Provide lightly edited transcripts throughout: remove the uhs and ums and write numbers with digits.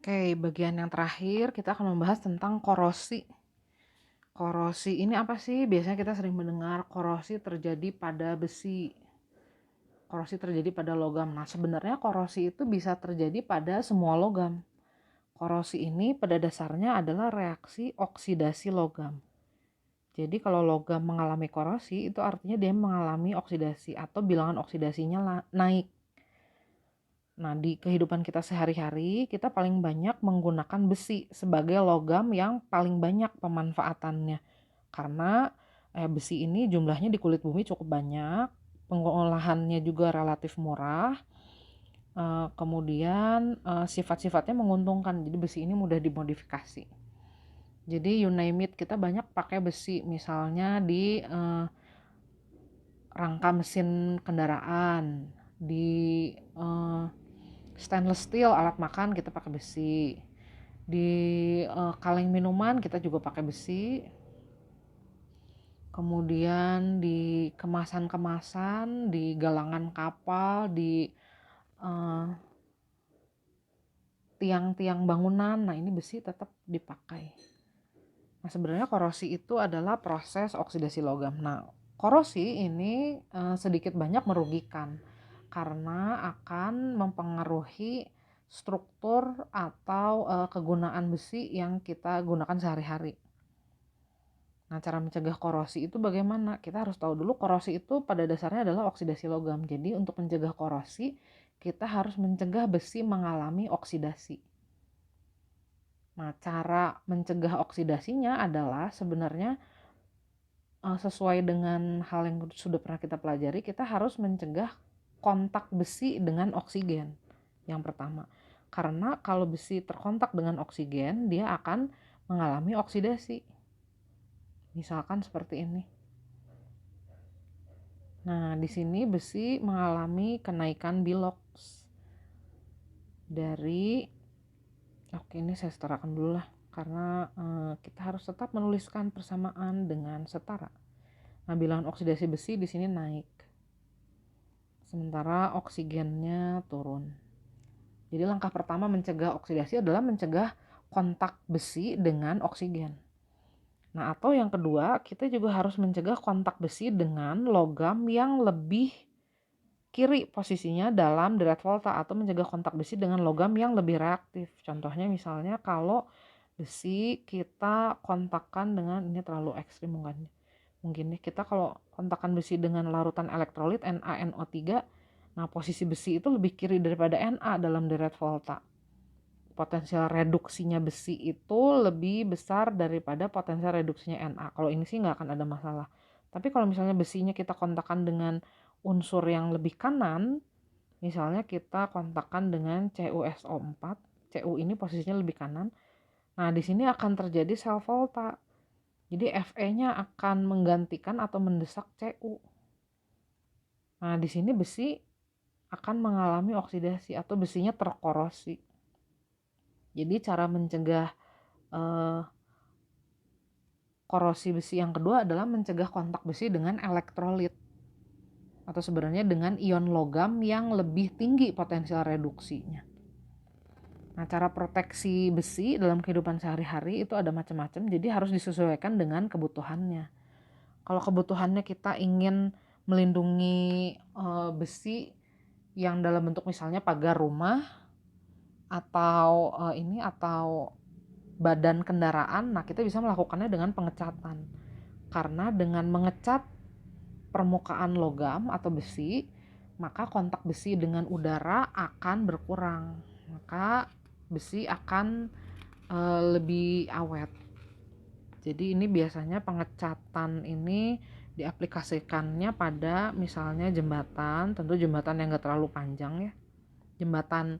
Oke, bagian yang terakhir kita akan membahas tentang korosi. Korosi ini apa sih? Biasanya kita sering mendengar korosi terjadi pada besi, korosi terjadi pada logam. Nah, sebenarnya korosi itu bisa terjadi pada semua logam. Korosi ini pada dasarnya adalah reaksi oksidasi logam. Jadi kalau logam mengalami korosi itu artinya dia mengalami oksidasi atau bilangan oksidasinya naik. Nah, di kehidupan kita sehari-hari, kita paling banyak menggunakan besi sebagai logam yang paling banyak pemanfaatannya. Karena besi ini jumlahnya di kulit bumi cukup banyak, pengolahannya juga relatif murah, kemudian sifat-sifatnya menguntungkan. Jadi besi ini mudah dimodifikasi. Jadi you name it, kita banyak pakai besi, misalnya di rangka mesin kendaraan, di stainless steel alat makan kita pakai besi, di kaleng minuman kita juga pakai besi, kemudian di kemasan-kemasan, di galangan kapal, di tiang-tiang bangunan. Nah, ini besi tetap dipakai. Nah, sebenarnya korosi itu adalah proses oksidasi logam. Nah, korosi ini sedikit banyak merugikan karena akan mempengaruhi struktur atau kegunaan besi yang kita gunakan sehari-hari. Nah, cara mencegah korosi itu bagaimana? Kita harus tahu dulu korosi itu pada dasarnya adalah oksidasi logam. Jadi untuk mencegah korosi, kita harus mencegah besi mengalami oksidasi. Nah, cara mencegah oksidasinya adalah sebenarnya sesuai dengan hal yang sudah pernah kita pelajari, kita harus mencegah kontak besi dengan oksigen yang pertama. Karena kalau besi terkontak dengan oksigen, dia akan mengalami oksidasi. Misalkan seperti ini. Nah, di sini besi mengalami kenaikan bilox dari, oke, ini saya setarakan dulu lah, karena kita harus tetap menuliskan persamaan dengan setara. Nah, bilangan oksidasi besi di sini naik, sementara oksigennya turun. Jadi langkah pertama mencegah oksidasi adalah mencegah kontak besi dengan oksigen. Nah, atau yang kedua, kita juga harus mencegah kontak besi dengan logam yang lebih kiri posisinya dalam derajat volta, atau mencegah kontak besi dengan logam yang lebih reaktif. Contohnya misalnya kalau besi kita kontakkan dengan, ini terlalu ekstrim mungkin nih, kita kalau kontakkan besi dengan larutan elektrolit NaNO3, nah posisi besi itu lebih kiri daripada Na dalam derajat volta. Potensial reduksinya besi itu lebih besar daripada potensial reduksinya Na. Kalau ini sih nggak akan ada masalah. Tapi kalau misalnya besinya kita kontakkan dengan unsur yang lebih kanan, misalnya kita kontakkan dengan CuSO4, Cu ini posisinya lebih kanan. Nah, di sini akan terjadi sel volta. Jadi Fe-nya akan menggantikan atau mendesak Cu. Nah, di sini besi akan mengalami oksidasi atau besinya terkorosi. Jadi cara mencegah korosi besi yang kedua adalah mencegah kontak besi dengan elektrolit, atau sebenarnya dengan ion logam yang lebih tinggi potensial reduksinya. Nah, cara proteksi besi dalam kehidupan sehari-hari itu ada macam-macam, jadi harus disesuaikan dengan kebutuhannya. Kalau kebutuhannya kita ingin melindungi besi yang dalam bentuk misalnya pagar rumah atau atau badan kendaraan, nah kita bisa melakukannya dengan pengecatan. Karena dengan mengecat permukaan logam atau besi, maka kontak besi dengan udara akan berkurang. Maka besi akan lebih awet. Jadi ini biasanya pengecatan ini diaplikasikannya pada misalnya jembatan, tentu jembatan yang gak terlalu panjang ya. Jembatan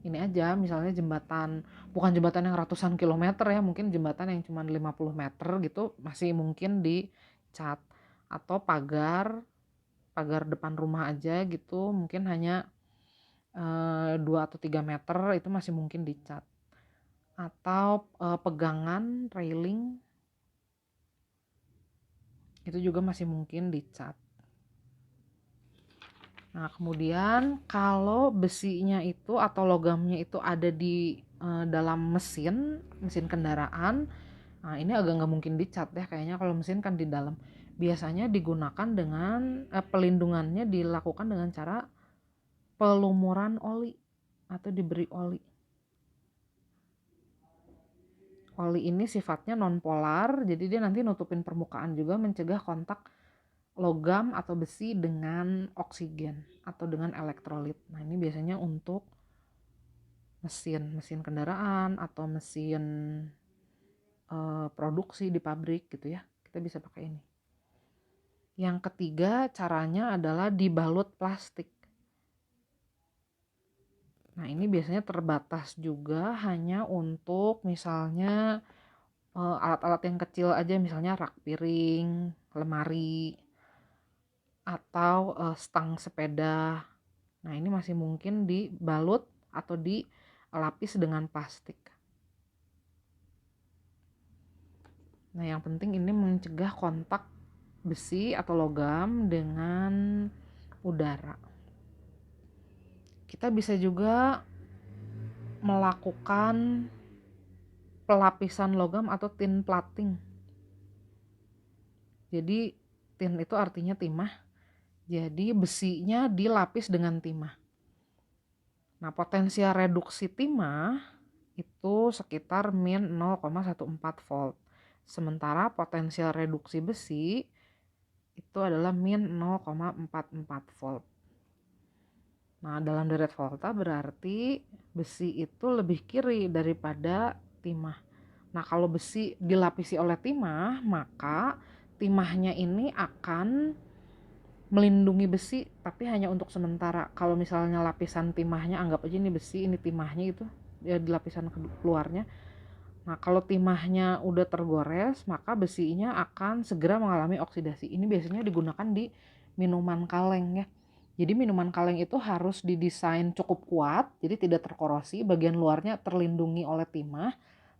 ini aja, misalnya jembatan, bukan jembatan yang ratusan kilometer ya, mungkin jembatan yang cuma 50 meter gitu masih mungkin dicat. Atau pagar depan rumah aja gitu, mungkin hanya 2 atau 3 meter itu masih mungkin dicat. Atau pegangan railing itu juga masih mungkin dicat. Nah, kemudian kalau besinya itu atau logamnya itu ada di dalam mesin kendaraan. Nah, ini agak nggak mungkin dicat ya kayaknya, kalau mesin kan di dalam. Biasanya digunakan dengan pelindungannya dilakukan dengan cara pelumuran oli atau diberi oli. Oli ini sifatnya nonpolar, jadi dia nanti nutupin permukaan juga, mencegah kontak logam atau besi dengan oksigen atau dengan elektrolit. Nah, ini biasanya untuk mesin kendaraan atau mesin produksi di pabrik gitu ya. Kita bisa pakai ini. Yang ketiga caranya adalah dibalut plastik. Nah, ini biasanya terbatas juga hanya untuk misalnya alat-alat yang kecil aja, misalnya rak piring, lemari, atau stang sepeda. Nah, ini masih mungkin dibalut atau dilapis dengan plastik. Nah, yang penting ini mencegah kontak besi atau logam dengan udara. Kita bisa juga melakukan pelapisan logam atau tin plating. Jadi tin itu artinya timah. Jadi besinya dilapis dengan timah. Nah, potensial reduksi timah itu sekitar min 0,14 volt. Sementara potensial reduksi besi itu adalah min 0,44 volt. Nah, dalam deret volta berarti besi itu lebih kiri daripada timah. Nah, kalau besi dilapisi oleh timah, maka timahnya ini akan melindungi besi, tapi hanya untuk sementara. Kalau misalnya lapisan timahnya, anggap aja ini besi, ini timahnya itu ya di lapisan keluarnya. Nah, kalau timahnya udah tergores, maka besinya akan segera mengalami oksidasi. Ini biasanya digunakan di minuman kaleng ya. Jadi minuman kaleng itu harus didesain cukup kuat, jadi tidak terkorosi, bagian luarnya terlindungi oleh timah,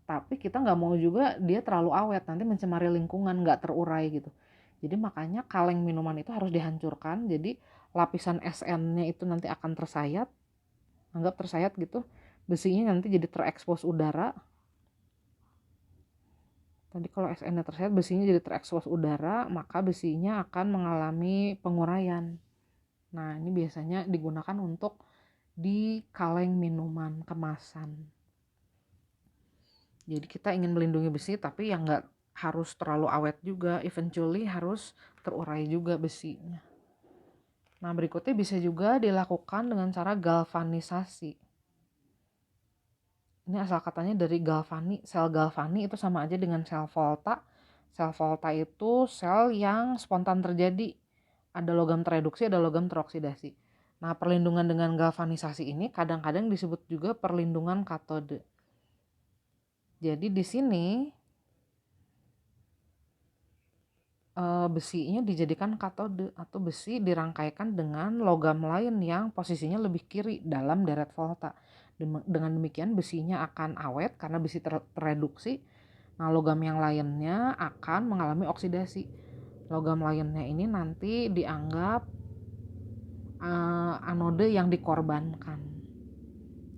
tapi kita nggak mau juga dia terlalu awet, nanti mencemari lingkungan, nggak terurai gitu. Jadi makanya kaleng minuman itu harus dihancurkan, jadi lapisan SN-nya itu nanti akan tersayat, anggap tersayat gitu, besinya nanti jadi terekspos udara. Tadi kalau SN-nya tersayat, besinya jadi terekspos udara, maka besinya akan mengalami penguraian. Nah, ini biasanya digunakan untuk di kaleng minuman kemasan. Jadi kita ingin melindungi besi, tapi yang nggak harus terlalu awet juga, eventually harus terurai juga besinya. Nah, berikutnya bisa juga dilakukan dengan cara galvanisasi. Ini asal katanya dari galvani. Sel galvani itu sama aja dengan sel volta. Sel volta itu sel yang spontan terjadi. Ada logam tereduksi, ada logam teroksidasi. Nah, perlindungan dengan galvanisasi ini kadang-kadang disebut juga perlindungan katode. Jadi di sini besinya dijadikan katode atau besi dirangkaikan dengan logam lain yang posisinya lebih kiri dalam deret volta. Dengan demikian besinya akan awet karena besi tereduksi. Nah, logam yang lainnya akan mengalami oksidasi. Logam lainnya ini nanti dianggap anode yang dikorbankan.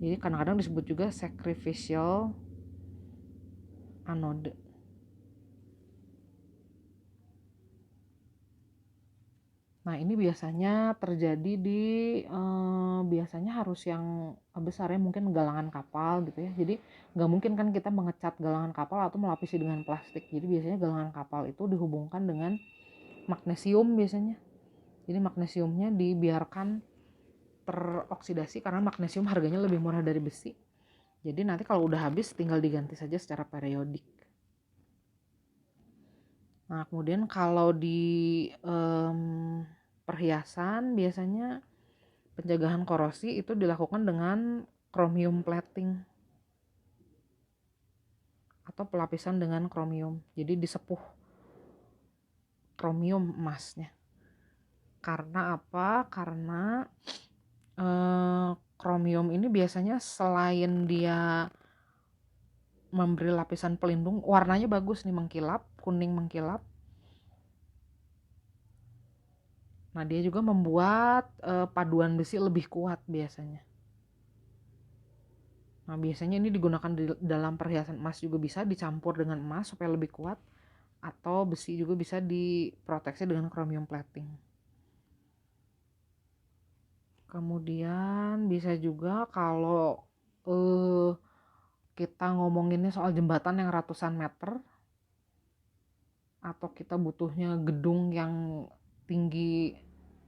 Jadi kadang-kadang disebut juga sacrificial anode. Nah, ini biasanya terjadi di biasanya harus yang besar ya, mungkin galangan kapal gitu ya. Jadi nggak mungkin kan kita mengecat galangan kapal atau melapisi dengan plastik. Jadi biasanya galangan kapal itu dihubungkan dengan magnesium biasanya. Jadi magnesiumnya dibiarkan teroksidasi karena magnesium harganya lebih murah dari besi. Jadi nanti kalau udah habis tinggal diganti saja secara periodik. Nah, kemudian kalau di perhiasan biasanya pencegahan korosi itu dilakukan dengan chromium plating atau pelapisan dengan kromium. Jadi disepuh kromium emasnya. Karena apa? Karena kromium ini biasanya selain dia memberi lapisan pelindung, warnanya bagus nih, mengkilap, kuning mengkilap. Nah, dia juga membuat paduan besi lebih kuat biasanya. Nah, biasanya ini digunakan di dalam perhiasan emas juga bisa dicampur dengan emas supaya lebih kuat, atau besi juga bisa diproteksi dengan chromium plating. Kemudian bisa juga kalau kita ngomonginnya soal jembatan yang ratusan meter, atau kita butuhnya gedung yang tinggi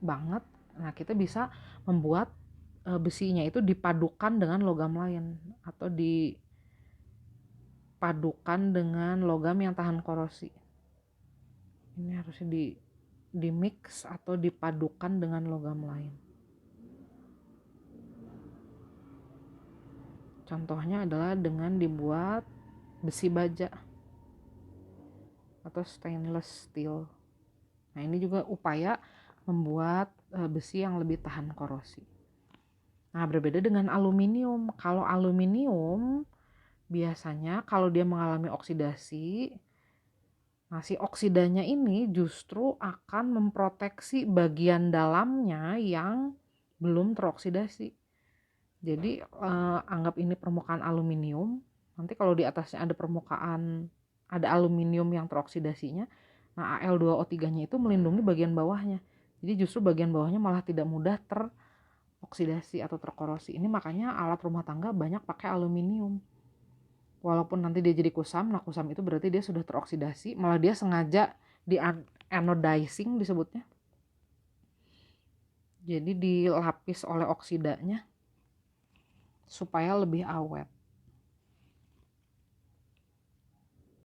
banget, nah kita bisa membuat besinya itu dipadukan dengan logam lain, atau dipadukan dengan logam yang tahan korosi. Ini harusnya di mix atau dipadukan dengan logam lain. Contohnya adalah dengan dibuat besi baja atau stainless steel. Nah, ini juga upaya membuat besi yang lebih tahan korosi. Nah, berbeda dengan aluminium. Kalau aluminium biasanya kalau dia mengalami oksidasi, nah si oksidanya ini justru akan memproteksi bagian dalamnya yang belum teroksidasi. Jadi anggap ini permukaan aluminium. Nanti kalau di atasnya ada aluminium yang teroksidasinya, nah Al2O3-nya itu melindungi bagian bawahnya. Jadi justru bagian bawahnya malah tidak mudah teroksidasi atau terkorosi. Ini makanya alat rumah tangga banyak pakai aluminium. Walaupun nanti dia jadi kusam, nah kusam itu berarti dia sudah teroksidasi, malah dia sengaja di anodizing disebutnya. Jadi dilapis oleh oksidanya supaya lebih awet.